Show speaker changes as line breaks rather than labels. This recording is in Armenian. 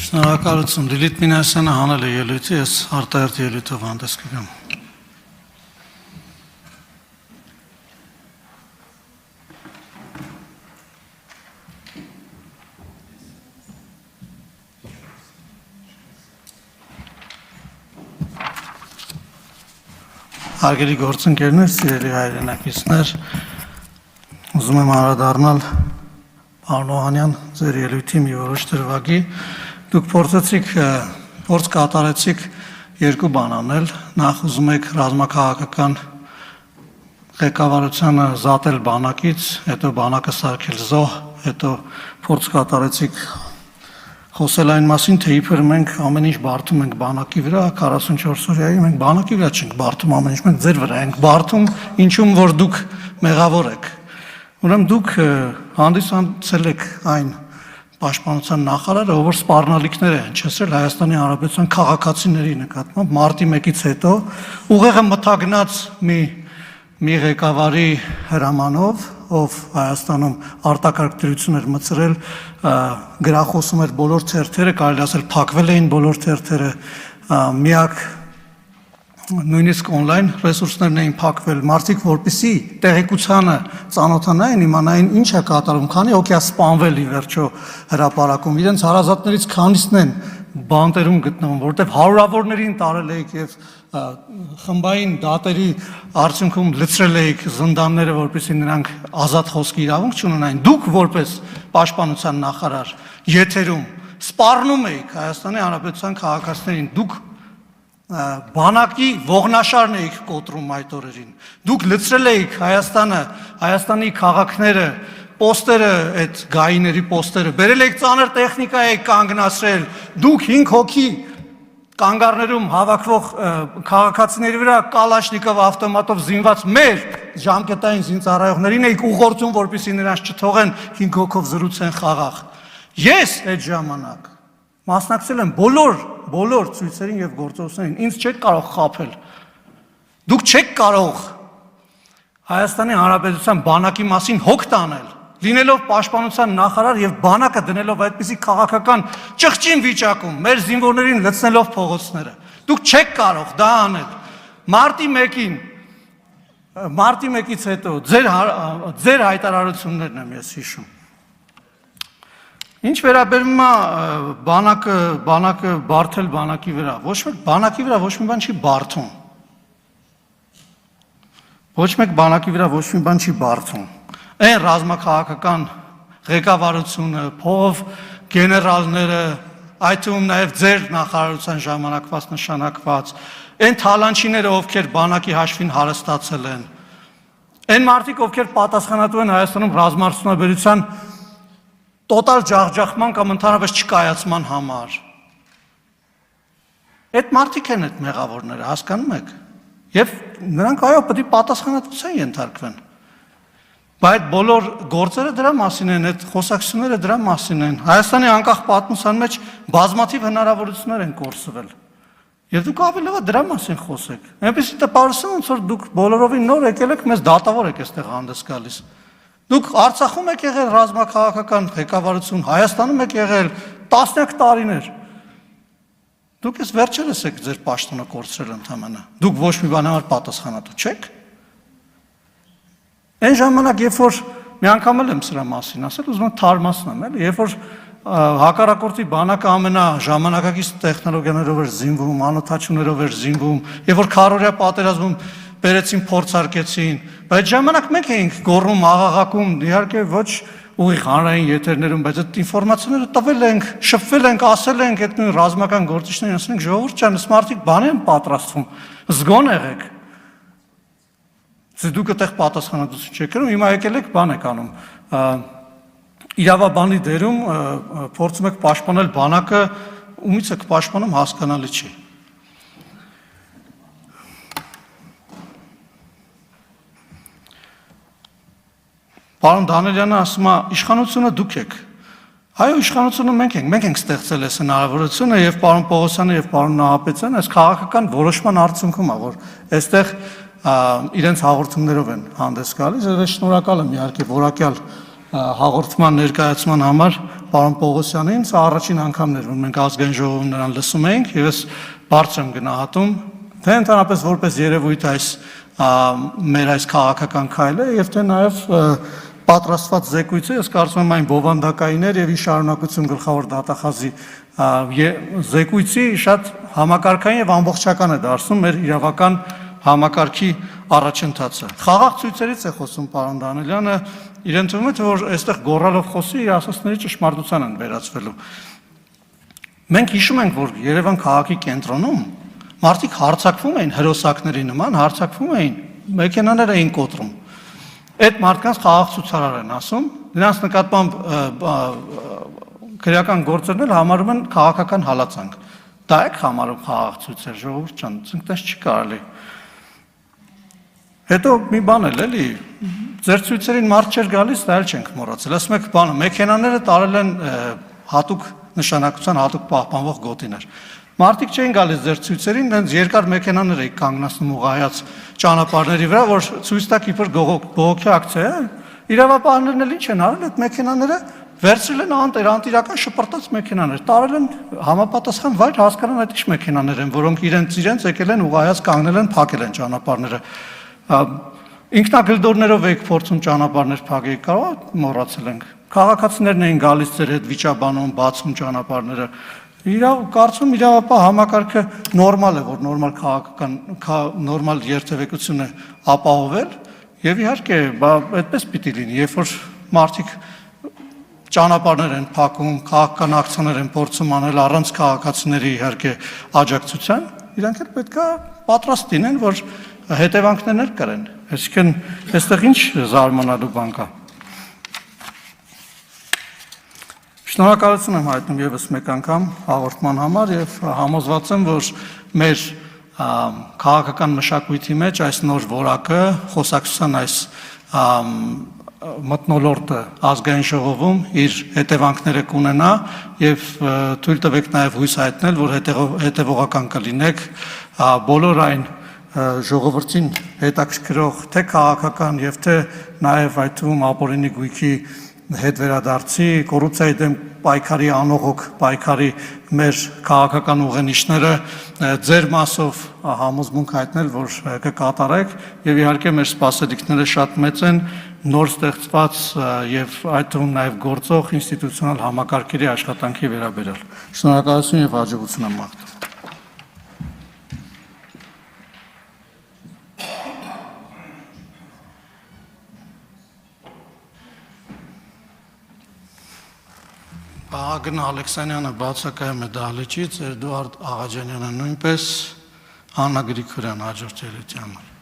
Շնորհակալություն Լիլիթ Մինասյանը հանել է ելույթը, ես արտահերթ ելույթով հանդես կգամ։ Հարգելի գործընկերներ, սիրելի հայրենակիցներ, ուզում եմ անդրադառնալ պարոն Օհանյան ձեր ելույթի մի որոշ դրվագի։ Դուք փորձ կատարեցիք երկու բան անել, նախ ուզում եք ռազմաքաղաքական ղեկավարությանը զատել բանակից, հետո բանակը սարքել զոհ, հետո փորձ կատարեցիք խոսել այն մասին, թե իբր մենք ամեն ինչ բարդում ենք բանակի վրա, 44 օրյայի մենք բանակի վրա չենք բարդում ամեն ինչ, մենք ձեր վրա ենք բարդում, ինչում որ դուք մեղավոր եք։ Ուրեմն դուք հանդիսացել եք այն պաշտպանության նախարարը, ով որ սպառնալիքներ է հնչեցրել Հայաստանի Հանրապետության քաղաքացիների նկատմամբ մարտի 1-ից հետո ուղեղը մթագնած մի ղեկավարի հրամանով, ով Հայաստանում արտակարգ դրություն էր մտցրել, գրախոսում էր բոլոր թերթերը, կարելի ասել փակվել էին բոլոր թերթերը, միակ նույնիսկ on-line ռեսուրսներն էին փակվել, մարդիկ որպեսզի տեղեկությանը ծանոթանային, իմանային ինչ է կատարում, քանի հոգի է սպանվել ի վերջո հրապարակում, իրենց հարազատներից քանիսն են բանտերում գտնվում, որտեղ հարյուրավորներին տարել եք եւ խմբային դատերի արդյունքում լցրել եք զնդանները, որպեսզի նրանք ազատ խոսքի իրավունք չունենային։ Դուք որպես պաշտպանության նախարար եթերում սպառնում եք Հայաստանի Հանրապետության քաղաքացիներին, դուք բանակի ողնաշարն էիք կոտրում այդ օրերին։ Դուք լցրել էիք Հայաստանի քաղաքները, պոստերը, այդ գայիների պոստերը, բերել եք ծանր տեխնիկա եք կանգնացրել, դուք 5 հոգի կանգառներում հավաքվող քաղաքացիների վրա կալաշնիկով ավտոմատով զինված մեր ժամկետային զինծառայողներին էիք ուղղորդում, որպեսզի նրանց չթողեն 5 հոգով զրուցեն խաղաղ։ Ես այդ ժամանակ մասնակցել եմ բոլոր ցույցերին եւ գործողություններին, ինձ չեք կարող խաբել։ Դուք չեք կարող Հայաստանի Հանրապետության բանակի մասին հոգ տանել, լինելով պաշտպանության նախարար եւ բանակը դնելով այդպիսի քաղաքական ճղճին վիճակում, մեր զինվորներին լցնելով փողոցները։ Դուք չեք կարող դա անել։ Մարտի 1-ից հետո ձեր հայտարարություններն եմ ես հիշում։ Ինչ վերաբերում է բանակը բարդել բանակի վրա, ոչ մեկ բանակի վրա ոչ մի բան չի բարդում։ Ոչ մեկ բանակի վրա ոչ մի բան չի բարդում։ Այն ռազմաքաղաքական ղեկավարությունը, փով գեներալները, այդ թվում նաև ձեր նախարարության ժամանակված նշանակված, այն թալանչիները, ովքեր բանակի հաշվին հարստացել են, այն մարդիկ, ովքեր պատասխանատու են Հայաստանում ռազմարտունաբերության տոտալ ջախջախման կամ ընդհանրապես չկայացման համար։ Այդ մարդիկ են այդ մեղավորները, հասկանում եք։ Եվ նրանք այո, պետք է պատասխանատվության ենթարկվեն։ Բայց բոլոր գործերը դրա մասին են, այդ խոսակցությունները դրա մասին են։ Հայաստանի անկախ պատմության մեջ բազմաթիվ հնարավորություններ են կորսվել։ Եվ դուք ավելի լավ դրա մասին խոսեք։ Այնպեսի տպավորություն ոնց որ դուք բոլորովին նոր եկել եք, մեզ դատավոր եք այստեղ հանդես գալիս։ Դուք Արցախում եք եղել ռազմաքաղաքական ղեկավարություն, Հայաստանում եք եղել տասնյակ տարիներ։ Դուք ես վերջերս եք ձեր պաշտոնը կորցրել ընդհանրապես։ Դուք ոչ մի բան համար պատասխանատու չեք։ Այն ժամանակ, երբ որ մի անգամ եմ սրա մասին ասել, ուզում եմ թարմացնեմ, էլի, երբ որ հակառակորդի բանակը ամենաժամանակակից տեխնոլոգիաներով էր զինվում, անօթաչուներով էր զինվում, երբ որ քարորյա պատերազմում բերեցին փորձարկեցին, բայց ժամանակ մենք էինք գոռում, աղաղակում, իհարկե ոչ ուղիղ հանրային եթերներում, բայց այդ ինֆորմացիաները տվել ենք, շփվել ենք, ասել ենք այդ նույն ռազմական գործիչներին, ասել ենք ժողովուրդ ջան, ըստ մարդիկ բան են պատրաստվում, զգոն եղեք։ Դուք այդտեղ պատասխանատվություն չեք կրում, հիմա եկել եք բան եք անում։ Իրավաբանի դերում փորձում եք պաշտպանել բանակը, ումից եք պաշտպանում հասկանալի չի։ Պարոն Դանիելյանը ասում է, իշխանությունը դուք եք։ Այո, իշխանությունը մենք ենք ստեղծել այս հնարավորությունը եւ պարոն Պողոսյանը եւ պարոն Նահապետյանը այս քաղաքական որոշման արդյունքում է, որ այստեղ իրենց հաղորդումներով են հանդես գալիս, եւ շնորհակալ եմ իհարկե որակյալ հաղորդման ներկայացման համար պարոն Պողոսյանին, սա առաջին անգամն էր, որ մենք ազգային ժողովում նրան լսում էինք, եւ ես բարձր եմ գնահատում, թե ընդհանրապես որպես երևույթ այս մեր այս քաղաքական քայլը եւ թե նաեւ պատրաստված զեկույցը, ես կարծում եմ այն բովանդակային էր եւ ի շարունակություն գլխավոր դատախազի զեկույցի շատ համակարգային եւ ամբողջական է դարձնում մեր իրավական համակարգի առաջընթացը։ Խաղաղ ցույցերից է խոսում պարոն Դանիելյանը, իրեն թվում է թե որ այստեղ գոռալով խոսի իր ասածների ճշմարտության են վերածվելու։ Մենք հիշում ենք, որ Երևան քաղաքի կենտրոնում մարդիկ հարձակվում էին հրոսակների նման, հարձակվում էին, մեքենաներ էին կոտրում։ Այդ մարդկանց խաղաղ ցուցարար են ասում, նրանց նկատմամբ քրեական գործերն էլ համարում են քաղաքական հալածանք։ Դա է համարում խաղաղ ցույցեր, ժողովուրդ ջան, ցնկտես չի կարելի։ Հետո մի բան էլ էլի, ձեր ցույցերին մարդ չէր գալիս, դա էլ չենք մոռացել։ Ասում եք, բանը, մեքենաները տարել են հատուկ նշանակության հատուկ պահպանվող գոտիներ։ Մարդիկ չէին գալիս ձեր ցույցերին, դենց երկար մեքենաներ էի կանգնացնում ուղղայած ճանապարհների վրա, որ ցույց տակ իբր բողոքի ակցիա է։ Իրավապահներն էլ ինչ են արել, այդ մեքենաները վերցրել են անտիրական շպրտած մեքենաներ, տարել են համապատասխան վայր, հասկանան այդ ինչ մեքենաներ են, որոնք իրենց եկել են ուղղայած կանգնել են, փակել են ճանապարհները։ Ինքնագլդորներով եք փորձում ճանապարհներ փակել, կարող մոռացել ենք։ Քաղաքացիներն էին գալիս ձեր հետ վիճաբանում, բացում ճանապարհները։ Կարծում իրավապահ համակարգը նորմալ է, որ նորմալ քաղաքական նորմալ երթևեկություն է ապահովել, եւ իհարկե, այդպես պիտի լինի, երբ որ մարդիկ ճանապարհներ են փակում, քաղաքական ակցիաներ են փորձում անել առանց քաղաքացիների իհարկե աջակցության, իրանք էլ պետք է պատրաստ լինեն, որ հետևանքներ կրեն։ Այսինքն, այստեղ ինչ զարմանալու բան կա։ Շնորհակալություն եմ հայտնում եւս մեկ անգամ հաղորդման համար եւ համոզված եմ, որ մեր քաղաքական մշակույթի մեջ այս նոր որակը, խոսակցության այս մթնոլորտը ազգային ժողովում իր հետևանքները կունենա եւ թույլ տվեք նաեւ հույս հայտնել, որ հետևողական կլինեք բոլոր այն ժողովրդին հետաքրքրող թե քաղաքական եւ թե նաեւ այդ թվում ապօրինի գույքի հետ վերադարձի, կոռուպցիայի դեմ պայքարի անողոք պայքարի մեր քաղաքական ուղենիշները ձեր մասով համոզմունք հայտնել, որ կկատարեք եւ իհարկե մեր սպասելիքները շատ մեծ են նոր ստեղծված եւ այդ թվում նաեւ գործող ինստիտուցիոնալ համակարգերի աշխատանքի վերաբերյալ։ Շնորհակալություն եւ հաջողություն եմ մաղթում։ Ագն Ալեքսանյանը բացակայում է դահլիճից, Էդուարդ Աղաջանյանը նույնպես, Աննա Գրիգորյան հաջորդ ելույթի համար։